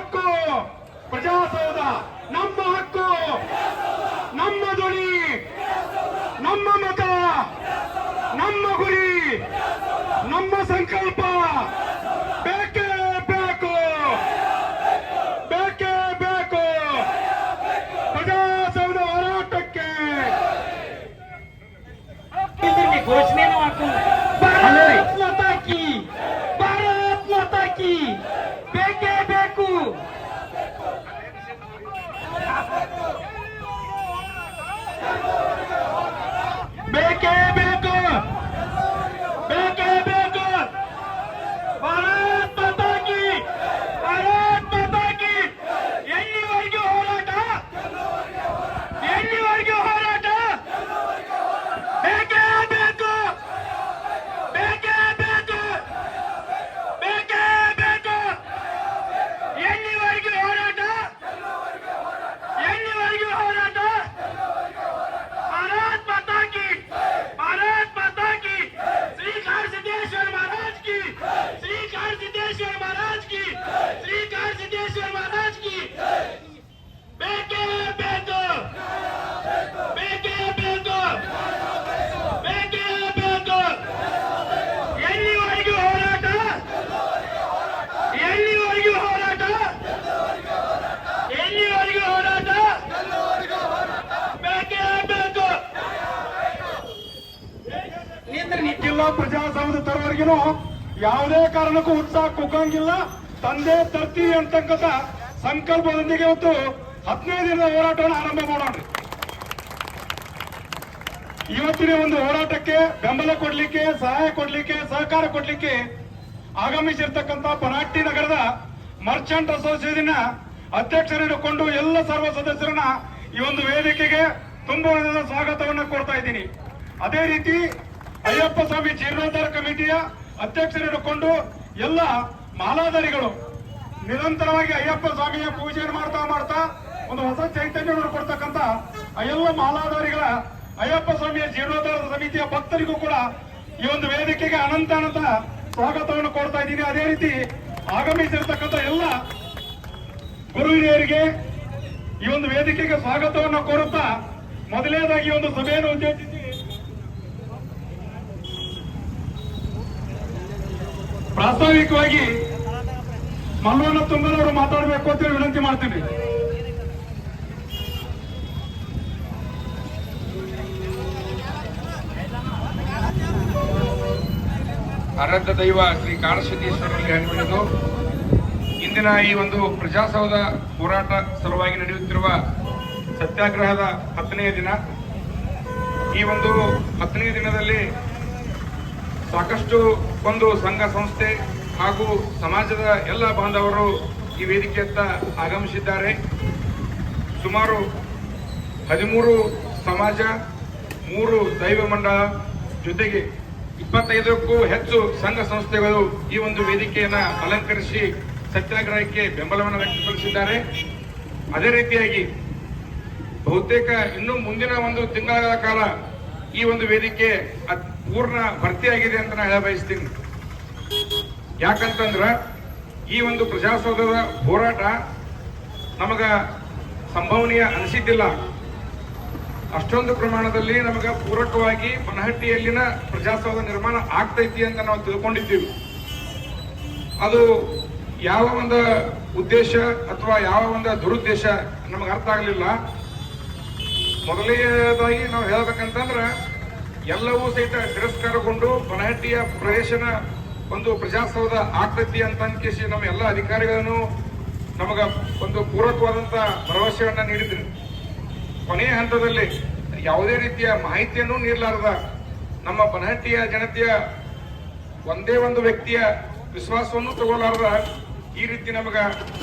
ಹಕ್ಕು ಪ್ರಜಾಸೌಧ, ನಮ್ಮ ಹಕ್ಕು, ನಮ್ಮ ಧ್ವನಿ, ನಮ್ಮ ಮತ, ನಮ್ಮ ಗುರಿ, ನಮ್ಮ ಸಂಕಲ್ಪ. ಬೇಕೇ ಬೇಕು, ಬೇಕೇ ಬೇಕು ಪ್ರಜಾಸೌಧ ಹೋರಾಟಕ್ಕೆ. ಘೋಷಣೆನೂ ಹಾಕೊಂಡು ಭಾರತ್ ಮಾತಾ ಕಿ, ಭಾರತ್ ಮಾತಾ ಕಿ, ಬೇಕೇ ಬೇಕು. ಬೇಕೇ ಬೇಕು, ಬೇಕೇ ಬೇಕು ಭಾರತ್ ಮಾತಾ ಕಿ, ಭಾರತ್ ಮಾತಾ ಕಿ. ಎಲ್ಲಿವರೆಗೂ ಹೋರಾಟ, ಎಲ್ಲಿವರೆಗೂ ಹೋರಾಟ. ಬೇಕೇ ಬೇಕು, ಬೇಕೇ ಬೇಕು, ಬೇಕೇ ಬೇಕು. ಎಲ್ಲಿವರೆಗೂ ಹೋರಾಟ, ಎಲ್ಲಿವರೆಗೂ ಹೋರಾಟ. भारत माता की, भारत माता की, श्रीकार सिद्धेश्वर महाराज की, श्रीकार सिद्धेश्वर महाराज की, श्रीकार सिद्धेश्वर महाराज की. बेके बेको, बेके बेको, बेके बेको. ಎಲ್ಲಿವರೆಗೂ ಹೋರಾಟ, ಎಲ್ಲಿವರೆಗೂ ಹೋರಾಟ, ಎಲ್ಲಿವರೆಗೂ ಹೋರಾಟ. ಬೇಕೇ ಬೇಕು. ಜಿಲ್ಲಾ ಪ್ರಜಾಸೌಧ ತರವರೆಗೂ ಯಾವುದೇ ಕಾರಣಕ್ಕೂ ಉತ್ಸಾಹ ಕುಗ್ಗಂಗಿಲ್ಲ. ತಂದೆ ತರ್ತೀವಿ ಅಂತಕ್ಕಂಥ ಸಂಕಲ್ಪದೊಂದಿಗೆ ಇವತ್ತು 15 ದಿನದ ಹೋರಾಟವನ್ನು ಆರಂಭ ಮಾಡೋಣ. ಇವತ್ತಿನ ಒಂದು ಹೋರಾಟಕ್ಕೆ ಬೆಂಬಲ ಕೊಡ್ಲಿಕ್ಕೆ, ಸಹಾಯ ಕೊಡ್ಲಿಕ್ಕೆ, ಸಹಕಾರ ಕೊಡ್ಲಿಕ್ಕೆ ಆಗಮಿಸಿರ್ತಕ್ಕಂಥ ಬನಾಟ್ಟಿ ನಗರದ ಮರ್ಚೆಂಟ್ ಅಸೋಸಿಯೇಷನ್ ಅಧ್ಯಕ್ಷರನ್ನು ಹಿಡಿದುಕೊಂಡು ಎಲ್ಲ ಸರ್ವ ಸದಸ್ಯರನ್ನ ಈ ಒಂದು ವೇದಿಕೆಗೆ ತುಂಬಾ ಸ್ವಾಗತವನ್ನು ಕೊಡ್ತಾ ಇದ್ದೀನಿ. ಅದೇ ರೀತಿ ಅಯ್ಯಪ್ಪ ಸ್ವಾಮಿ ಜೀರ್ಣೋದ್ಧಾರ ಕಮಿಟಿಯ ಅಧ್ಯಕ್ಷರು ಹಿಡಿದುಕೊಂಡು ಎಲ್ಲ ಮಾಲಾಧಾರಿಗಳು ನಿರಂತರವಾಗಿ ಅಯ್ಯಪ್ಪ ಸ್ವಾಮಿಯ ಪೂಜೆಯನ್ನು ಮಾಡ್ತಾ ಒಂದು ಹೊಸ ಚೈತನ್ಯವನ್ನು ಕೊಡ್ತಕ್ಕಂಥ ಆ ಎಲ್ಲ ಮಾಲಾಧಾರಿಗಳ ಅಯ್ಯಪ್ಪ ಸ್ವಾಮಿಯ ಜೀರ್ಣೋದ್ಧಾರ ಸಮಿತಿಯ ಭಕ್ತರಿಗೂ ಕೂಡ ಈ ಒಂದು ವೇದಿಕೆಗೆ ಅನಂತ ಸ್ವಾಗತವನ್ನು ಕೊಡ್ತಾ ಇದ್ದೀನಿ. ಅದೇ ರೀತಿ ಆಗಮಿಸಿರ್ತಕ್ಕಂಥ ಎಲ್ಲ ಗುರು ಹಿರಿಯರಿಗೆ ಈ ಒಂದು ವೇದಿಕೆಗೆ ಸ್ವಾಗತವನ್ನು ಕೋರುತ್ತಾ ಮೊದಲನೇದಾಗಿ ಒಂದು ಸಭೆಯನ್ನು ಉದ್ದೇಶಿಸಿ ಪ್ರಾಸ್ತಾವಿಕವಾಗಿ ಮಲ್ಲಣ್ಣ ತುಂಗಲವರು ಮಾತಾಡಬೇಕು ಅಂತ ವಿನಂತಿ ಮಾಡ್ತೀನಿ. ಆರಾಧ್ಯ ದೈವ ಶ್ರೀ ಕಾಡಸಿದ್ದೇಶ್ವರರಲ್ಲಿ ಹಣಿಬಿಡಿದು ಇಂದಿನ ಈ ಒಂದು ಪ್ರಜಾಸೌಧ ಹೋರಾಟ ಸಲುವಾಗಿ ನಡೆಯುತ್ತಿರುವ ಸತ್ಯಾಗ್ರಹದ 10ನೇ ದಿನ. ಈ ಒಂದು 10ನೇ ದಿನದಲ್ಲಿ ಸಾಕಷ್ಟು ಒಂದು ಸಂಘ ಸಂಸ್ಥೆ ಹಾಗೂ ಸಮಾಜದ ಎಲ್ಲ ಬಾಂಧವರು ಈ ವೇದಿಕೆಯತ್ತ ಆಗಮಿಸಿದ್ದಾರೆ. ಸುಮಾರು 13 ಸಮಾಜ, 3 ದೈವ ಮಂಡಳ ಜೊತೆಗೆ 25ಕ್ಕೂ ಹೆಚ್ಚು ಸಂಘ ಸಂಸ್ಥೆಗಳು ಈ ಒಂದು ವೇದಿಕೆಯನ್ನು ಅಲಂಕರಿಸಿ ಸತ್ಯಾಗ್ರಹಕ್ಕೆ ಬೆಂಬಲವನ್ನು ವ್ಯಕ್ತಪಡಿಸಿದ್ದಾರೆ. ಅದೇ ರೀತಿಯಾಗಿ ಬಹುತೇಕ ಇನ್ನು ಮುಂದಿನ ಒಂದು ತಿಂಗಳ ಕಾಲ ಈ ಒಂದು ವೇದಿಕೆ ಪೂರ್ಣ ಭರ್ತಿಯಾಗಿದೆ ಅಂತ ನಾನು ಹೇಳ ಬಯಸ್ತೀನಿ. ಯಾಕಂತಂದ್ರ ಈ ಒಂದು ಪ್ರಜಾಸೌಧದ ಹೋರಾಟ ನಮಗ ಸಂಭವನೀಯ ಅನಿಸಿದ್ದಿಲ್ಲ. ಅಷ್ಟೊಂದು ಪ್ರಮಾಣದಲ್ಲಿ ನಮಗ ಪೂರಕವಾಗಿ ಬನಹಟ್ಟಿಯಲ್ಲಿನ ಪ್ರಜಾಸೌಧ ನಿರ್ಮಾಣ ಆಗ್ತೈತಿ ಅಂತ ನಾವು ತಿಳ್ಕೊಂಡಿದ್ದೀವಿ. ಅದು ಯಾವ ಒಂದು ಉದ್ದೇಶ ಅಥವಾ ಯಾವ ಒಂದು ದುರುದ್ದೇಶ ನಮಗೆ ಅರ್ಥ ಆಗಲಿಲ್ಲ. ಮೊದಲನೇದಾಗಿ ನಾವು ಹೇಳ್ಬೇಕಂತಂದ್ರ ಎಲ್ಲವೂ ಸಹಿತ ತಿರಸ್ಕಾರಗೊಂಡು ಬನಹಟ್ಟಿಯ ಪ್ರವೇಶನ ಒಂದು ಪ್ರಜಾಸೌಧ ಆಗ್ತೈತಿ ಅಂತ ಅನ್ಕೇಸಿ ನಮ್ಮ ಎಲ್ಲ ಅಧಿಕಾರಿಗಳನ್ನು ನಮಗ ಒಂದು ಪೂರಕವಾದಂತ ಭರವಸೆಯನ್ನ ನೀಡಿದ್ರು. ಕೊನೆಯ ಹಂತದಲ್ಲಿ ಯಾವುದೇ ರೀತಿಯ ಮಾಹಿತಿಯನ್ನು ನೀಡಲಾರದ ನಮ್ಮ ಬನಹಟ್ಟಿಯ ಜನತೆಯ ಒಂದೇ ಒಂದು ವ್ಯಕ್ತಿಯ ವಿಶ್ವಾಸವನ್ನು ತಗೊಳ್ಳಾರದ ಈ ರೀತಿ ನಮಗ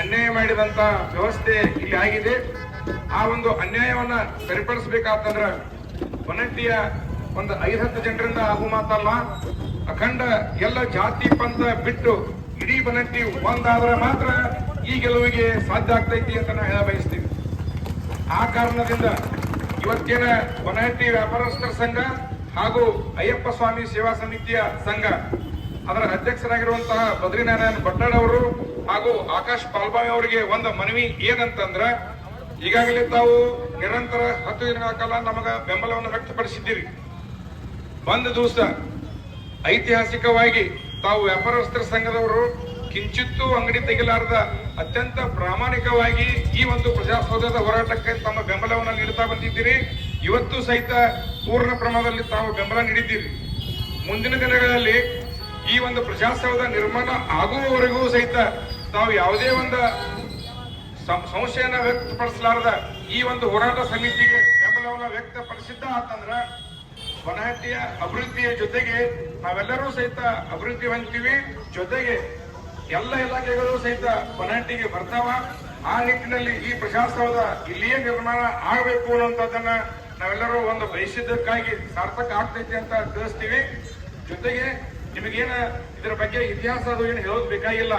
ಅನ್ಯಾಯ ಮಾಡಿದಂತ ವ್ಯವಸ್ಥೆ ಇಲ್ಲಿ ಆಗಿದೆ. ಆ ಒಂದು ಅನ್ಯಾಯವನ್ನ ಸರಿಪಡಿಸಬೇಕಾತಂದ್ರ ಬನಹಟ್ಟಿಯ ಒಂದು 5-10 ಜನರಿಂದ ಆಗು ಮಾತಲ್ಲ, ಅಖಂಡ ಎಲ್ಲ ಜಾತಿ ಪಂಥ ಬಿಟ್ಟು ಇಡೀ ಬನಹಟ್ಟಿ ಒಂದಾದ್ರೆ ಮಾತ್ರ ಈ ಗೆಲುವಿಗೆ ಸಾಧ್ಯ ಆಗ್ತೈತಿ ಅಂತ ನಾವು ಹೇಳ ಬಯಸ್ತೀವಿ. ಆ ಕಾರಣದಿಂದ ಇವತ್ತೇನ ಬನಹಟ್ಟಿ ವ್ಯಾಪಾರಸ್ಥರ ಸಂಘ ಹಾಗೂ ಅಯ್ಯಪ್ಪ ಸ್ವಾಮಿ ಸೇವಾ ಸಮಿತಿಯ ಸಂಘ ಅದರ ಅಧ್ಯಕ್ಷರಾಗಿರುವಂತಹ ಬದ್ರಿನಾರಾಯಣ್ ಭಟ್ಟಡ್ ಅವರು ಹಾಗೂ ಆಕಾಶ್ ಪಾಲ್ಬಾವಿ ಅವರಿಗೆ ಒಂದು ಮನವಿ ಏನಂತಂದ್ರ, ಈಗಾಗಲೇ ತಾವು ನಿರಂತರ 10 ದಿನಗಳ ಕಾಲ ನಮಗ ಬೆಂಬಲವನ್ನು ವ್ಯಕ್ತಪಡಿಸಿದ್ದೀರಿ. ಒಂದು ದಿವಸ ಐತಿಹಾಸಿಕವಾಗಿ ತಾವು ವ್ಯಾಪಾರಸ್ಥರ ಸಂಘದವರು ಕಿಂಚಿತ್ತೂ ಅಂಗಡಿ ತೆಗಿಲಾರದ ಅತ್ಯಂತ ಪ್ರಾಮಾಣಿಕವಾಗಿ ಈ ಒಂದು ಪ್ರಜಾಸೌಧದ ಹೋರಾಟಕ್ಕೆ ತಮ್ಮ ಬೆಂಬಲವನ್ನು ನೀಡುತ್ತಾ ಬಂದಿದ್ದೀರಿ. ಇವತ್ತು ಸಹಿತ ಪೂರ್ಣ ಪ್ರಮಾಣದಲ್ಲಿ ತಾವು ಬೆಂಬಲ ನೀಡಿದ್ದೀರಿ. ಮುಂದಿನ ದಿನಗಳಲ್ಲಿ ಈ ಒಂದು ಪ್ರಜಾಸೌಧ ನಿರ್ಮಾಣ ಆಗುವವರೆಗೂ ಸಹಿತ ತಾವು ಯಾವುದೇ ಒಂದು ಸಂಶಯನ ವ್ಯಕ್ತಪಡಿಸಲಾರದ ಈ ಒಂದು ಹೋರಾಟ ಸಮಿತಿಗೆ ಬೆಂಬಲವನ್ನು ವ್ಯಕ್ತಪಡಿಸಿದ್ದ ಅಂತಂದ್ರ ಬನಹಟ್ಟಿಯ ಅಭಿವೃದ್ಧಿಯ ಜೊತೆಗೆ ನಾವೆಲ್ಲರೂ ಸಹಿತ ಅಭಿವೃದ್ಧಿ ಹೊಂದ್ತೀವಿ. ಜೊತೆಗೆ ಎಲ್ಲ ಇಲಾಖೆಗಳು ಸಹಿತ ಬನಹಟ್ಟಿಗೆ ಬರ್ತಾವ. ಆ ನಿಟ್ಟಿನಲ್ಲಿ ಈ ಪ್ರಜಾಸೌಧ ಇಲ್ಲಿಯೇ ನಿರ್ಮಾಣ ಆಗಬೇಕು ಅನ್ನುವಂಥದ್ದನ್ನ ನಾವೆಲ್ಲರೂ ಒಂದು ಬಯಸಿದ್ದಕ್ಕಾಗಿ ಸಾರ್ಥಕ ಆಗ್ತೈತಿ ಅಂತ ತಿಳಿಸ್ತೀವಿ. ಜೊತೆಗೆ ನಿಮಗೇನ ಇದರ ಬಗ್ಗೆ ಇತಿಹಾಸ ಅದು ಏನು ಹೇಳೋದು ಬೇಕಾಗಿಲ್ಲ.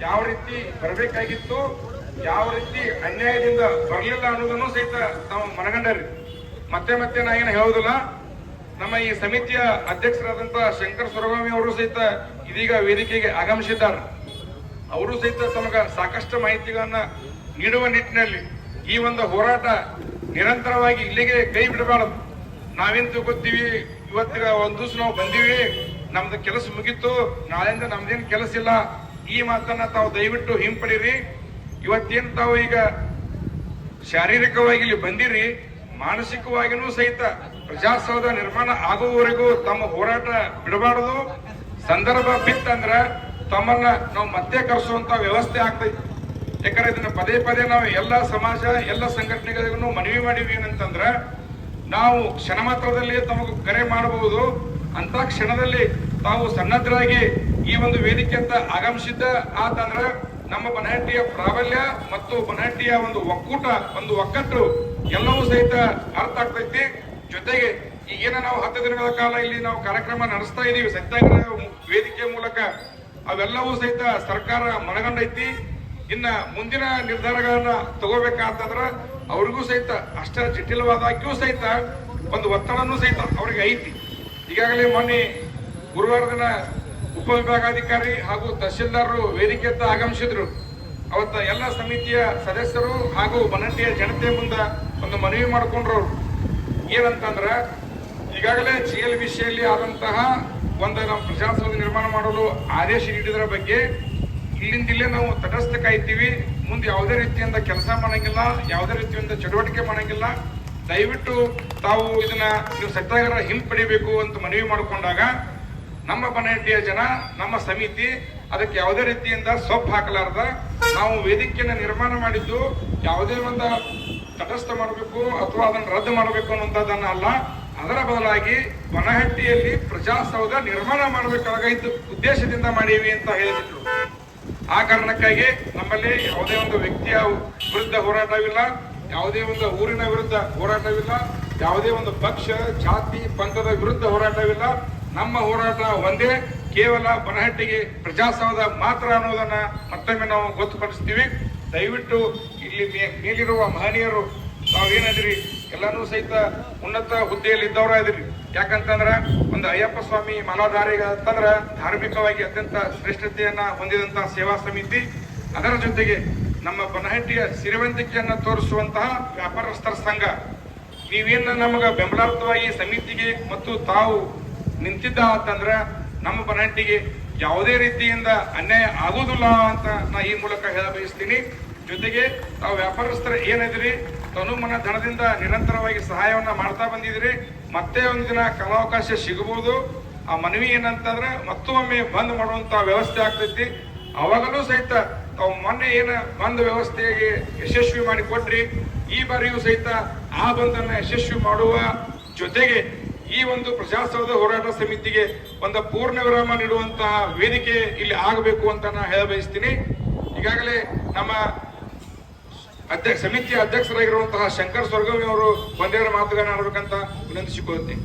ಯಾವ ರೀತಿ ಬರಬೇಕಾಗಿತ್ತು, ಯಾವ ರೀತಿ ಅನ್ಯಾಯದಿಂದ ಬರಲಿಲ್ಲ ಅನ್ನೋದನ್ನು ಸಹಿತ ತಾವು ಮನಗಂಡರಿ. ಮತ್ತೆ ಮತ್ತೆ ನಾ ಏನು ಹೇಳೋದಿಲ್ಲ. ನಮ್ಮ ಈ ಸಮಿತಿಯ ಅಧ್ಯಕ್ಷರಾದಂತಹ ಶಂಕರ್ ಸೊರಗಾಮಿ ಅವರು ಸಹಿತ ಇದೀಗ ವೇದಿಕೆಗೆ ಆಗಮಿಸಿದ್ದಾರೆ. ಅವರು ಸಹಿತ ತಮಗ ಸಾಕಷ್ಟು ಮಾಹಿತಿಗಳನ್ನ ನೀಡುವ ನಿಟ್ಟಿನಲ್ಲಿ ಈ ಒಂದು ಹೋರಾಟ ನಿರಂತರವಾಗಿ ಇಲ್ಲಿಗೆ ಕೈ ಬಿಡಬಾರದು. ನಾವೇನ್ ತಿಳ್ಕೊತೀವಿ, ಇವತ್ತಿಗ ಒಂದ್ ದಿವಸ ನಾವು ಬಂದೀವಿ, ನಮ್ದು ಕೆಲಸ ಮುಗೀತು, ನಾಳೆಯಿಂದ ನಮ್ದೇನ್ ಕೆಲಸ ಇಲ್ಲ, ಈ ಮಾತನ್ನ ತಾವು ದಯವಿಟ್ಟು ಹಿಂಪಡೀರಿ. ಇವತ್ತೇನ್ ತಾವು ಈಗ ಶಾರೀರಿಕವಾಗಿ ಇಲ್ಲಿ ಬಂದಿರಿ, ಮಾನಸಿಕವಾಗಿನೂ ಸಹಿತ ಪ್ರಜಾಸೌಧ ನಿರ್ಮಾಣ ಆಗುವವರೆಗೂ ತಮ್ಮ ಹೋರಾಟ ಬಿಡಬಾರದು. ಸಂದರ್ಭ ಬಿತ್ತಂದ್ರ ತಮ್ಮನ್ನ ನಾವು ಮತ್ತೆ ಕರೆಸುವಂತ ವ್ಯವಸ್ಥೆ ಆಗ್ತೈತಿ. ಯಾಕಂದ್ರೆ ಇದನ್ನ ಪದೇ ಪದೇ ನಾವು ಎಲ್ಲ ಸಮಾಜ ಎಲ್ಲ ಸಂಘಟನೆಗಳಿಗೂ ಮನವಿ ಮಾಡಿವಿ ಏನಂತಂದ್ರ, ನಾವು ಕ್ಷಣ ಮಾತ್ರದಲ್ಲಿ ತಮಗೆ ಕರೆ ಮಾಡಬಹುದು ಅಂತ ಕ್ಷಣದಲ್ಲಿ ತಾವು ಸನ್ನದ್ಧರಾಗಿ ಈ ಒಂದು ವೇದಿಕೆ ಅಂತ ಆಗಮಿಸಿದ್ದ ಆತಂದ್ರ ನಮ್ಮ ಬನಹಟ್ಟಿಯ ಪ್ರಾಬಲ್ಯ ಮತ್ತು ಬನಹಟ್ಟಿಯ ಒಂದು ಒಕ್ಕೂಟ, ಒಂದು ಒಕ್ಕಟ್ಟು ಎಲ್ಲವೂ ಸಹಿತ ಅರ್ಥ ಆಗ್ತೈತಿ. ಜೊತೆಗೆ ಈಗೇನ ನಾವು 10 ದಿನಗಳ ಕಾಲ ಇಲ್ಲಿ ನಾವು ಕಾರ್ಯಕ್ರಮ ನಡೆಸ್ತಾ ಇದೀವಿ ಸತ್ಯಾಗ್ರಹ ವೇದಿಕೆ ಮೂಲಕ, ಅವೆಲ್ಲವೂ ಸಹಿತ ಸರ್ಕಾರ ಮನಗಂಡೈತಿ. ಇನ್ನ ಮುಂದಿನ ನಿರ್ಧಾರಗಳನ್ನ ತಗೋಬೇಕಾತಂದ್ರ ಅವ್ರಿಗೂ ಸಹಿತ ಅಷ್ಟ ಜಟಿಲವಾದಾಗ್ಯೂ ಸಹಿತ ಒಂದು ಒತ್ತಡನೂ ಸಹಿತ ಅವ್ರಿಗೆ ಐತಿ. ಈಗಾಗಲೇ ಮೊನ್ನೆ ಗುರುವಾರ ದಿನ ಉಪವಿಭಾಗಾಧಿಕಾರಿ ಹಾಗೂ ತಹಶೀಲ್ದಾರರು ವೇದಿಕೆ ಅಂತ ಆಗಮಿಸಿದ್ರು. ಅವತ್ತ ಎಲ್ಲ ಸಮಿತಿಯ ಸದಸ್ಯರು ಹಾಗೂ ಬನಹಟ್ಟಿಯ ಜನತೆ ಮುಂದೆ ಒಂದು ಮನವಿ ಮಾಡಿಕೊಂಡ್ರು. ಏನಂತಂದ್ರ, ಈಗಾಗಲೇ GLBCಯಲ್ಲಿ ಆದಂತಹ ಒಂದು ನಾವು ಪ್ರಜಾಸೌಧ ನಿರ್ಮಾಣ ಮಾಡಲು ಆದೇಶ ನೀಡಿದ್ರ ಬಗ್ಗೆ ಇಲ್ಲಿಂದಿಲ್ಲೇ ನಾವು ತಟಸ್ಥ ಕಾಯ್ತೀವಿ. ಮುಂದೆ ಯಾವುದೇ ರೀತಿಯಿಂದ ಕೆಲಸ ಮಾಡಂಗಿಲ್ಲ, ಯಾವುದೇ ರೀತಿಯಿಂದ ಚಟುವಟಿಕೆ ಮಾಡಂಗಿಲ್ಲ. ದಯವಿಟ್ಟು ತಾವು ಇದನ್ನ ನೀವು ಸತ್ಯಾಗ್ರಹ ಹಿಂಪಡಿಬೇಕು ಅಂತ ಮನವಿ ಮಾಡಿಕೊಂಡಾಗ ನಮ್ಮ ಬನಹಟ್ಟಿಯ ಜನ, ನಮ್ಮ ಸಮಿತಿ ಅದಕ್ಕೆ ಯಾವುದೇ ರೀತಿಯಿಂದ ಸೊಪ್ಪು ಹಾಕಲಾರ್ದ ನಾವು ವೇದಿಕೆಯನ್ನು ನಿರ್ಮಾಣ ಮಾಡಿದ್ದು ಯಾವುದೇ ಒಂದು ತಟಸ್ಥ ಮಾಡಬೇಕು ಅಥವಾ ಅದನ್ನು ರದ್ದು ಮಾಡಬೇಕು ಅನ್ನುವಂಥದ್ದನ್ನ ಅಲ್ಲ, ಅದರ ಬದಲಾಗಿ ಬನಹಟ್ಟಿಯಲ್ಲಿ ಪ್ರಜಾಸೌಧ ನಿರ್ಮಾಣ ಮಾಡಬೇಕಾಗಿದ್ದ ಉದ್ದೇಶದಿಂದ ಮಾಡೀವಿ ಅಂತ ಹೇಳಿದ್ರು. ಆ ಕಾರಣಕ್ಕಾಗಿ ನಮ್ಮಲ್ಲಿ ಯಾವುದೇ ಒಂದು ವ್ಯಕ್ತಿಯ ವಿರುದ್ಧ ಹೋರಾಟವಿಲ್ಲ, ಯಾವುದೇ ಒಂದು ಊರಿನ ವಿರುದ್ಧ ಹೋರಾಟವಿಲ್ಲ, ಯಾವುದೇ ಒಂದು ಪಕ್ಷ ಜಾತಿ ಪಂಥದ ವಿರುದ್ಧ ಹೋರಾಟವಿಲ್ಲ. ನಮ್ಮ ಹೋರಾಟ ಒಂದೇ, ಕೇವಲ ಬನಹಟ್ಟಿಗೆ ಪ್ರಜಾಸೌಧ ಮಾತ್ರ ಅನ್ನೋದನ್ನ ಮತ್ತೊಮ್ಮೆ ನಾವು ಗೊತ್ತುಪಡಿಸ್ತೀವಿ. ದಯವಿಟ್ಟು ಇಲ್ಲಿ ಮೇಲಿರುವ ಮಹನೀಯರು ತಾವೇನದ್ರಿ ಎಲ್ಲಾನು ಸಹಿತ ಉನ್ನತ ಹುದ್ದೆಯಲ್ಲಿ ಇದ್ದವರ ಇದ್ರಿ. ಯಾಕಂತಂದ್ರ ಒಂದು ಅಯ್ಯಪ್ಪ ಸ್ವಾಮಿ ಮಾಲಾಧಾರಿಗ ಅಂತಂದ್ರ ಧಾರ್ಮಿಕವಾಗಿ ಅತ್ಯಂತ ಶ್ರೇಷ್ಠತೆಯನ್ನ ಹೊಂದಿದಂತಹ ಸೇವಾ ಸಮಿತಿ, ಅದರ ಜೊತೆಗೆ ನಮ್ಮ ಬನಹಟ್ಟಿಯ ಸಿರಿವಂತಿಕೆಯನ್ನ ತೋರಿಸುವಂತಹ ವ್ಯಾಪಾರಸ್ಥರ ಸಂಘ. ನೀವೇನ ನಮಗ ಬೆಂಬಲಾರ್ಥವಾಗಿ ಸಮಿತಿಗೆ ಮತ್ತು ತಾವು ನಿಂತಿದ್ದ ಅಂತಂದ್ರ ನಮ್ಮ ಬನಹಟ್ಟಿಗೆ ಯಾವುದೇ ರೀತಿಯಿಂದ ಅನ್ಯಾಯ ಆಗುವುದಿಲ್ಲ ಅಂತ ನಾ ಈ ಮೂಲಕ ಹೇಳ ಬಯಸ್ತೀನಿ. ಜೊತೆಗೆ ತಾವು ವ್ಯಾಪಾರಸ್ಥರ ಏನಿದ್ರಿ ತನುಮನ ಧನದಿಂದ ನಿರಂತರವಾಗಿ ಸಹಾಯವನ್ನ ಮಾಡ್ತಾ ಬಂದಿದ್ರಿ. ಮತ್ತೆ ಒಂದು ದಿನ ಕಾಲಾವಕಾಶ ಸಿಗಬಹುದು. ಆ ಮನವಿ ಏನಂತಂದ್ರೆ ಮತ್ತೊಮ್ಮೆ ಬಂದ್ ಮಾಡುವಂತ ವ್ಯವಸ್ಥೆ ಆಗ್ತೈತಿ. ಅವಾಗಲೂ ಸಹಿತ ತಾವು ಮೊನ್ನೆ ಏನ ಬಂದ್ ವ್ಯವಸ್ಥೆಗೆ ಯಶಸ್ವಿ ಮಾಡಿ ಕೊಟ್ರಿ, ಈ ಬಾರಿಯೂ ಸಹಿತ ಆ ಬಂದನ್ನ ಯಶಸ್ವಿ ಮಾಡುವ ಜೊತೆಗೆ ಈ ಒಂದು ಪ್ರಜಾಸೌಧ ಹೋರಾಟ ಸಮಿತಿಗೆ ಒಂದು ಪೂರ್ಣ ವಿರಾಮ ನೀಡುವಂತಹ ವೇದಿಕೆ ಇಲ್ಲಿ ಆಗಬೇಕು ಅಂತ ನಾ ಹೇಳ ಬಯಸ್ತೀನಿ. ಈಗಾಗಲೇ ನಮ್ಮ ಸಮಿತಿಯ ಅಧ್ಯಕ್ಷರಾಗಿರುವಂತಹ ಶಂಕರ್ ಸೊರಗಾಮಿ ಅವರು ಒಂದೆರಡು ಮಾತುಗಳನ್ನ ಆಡಬೇಕಂತ ವಿನಂತಿಸಿಕೊಳ್ಳುತ್ತೇನೆ.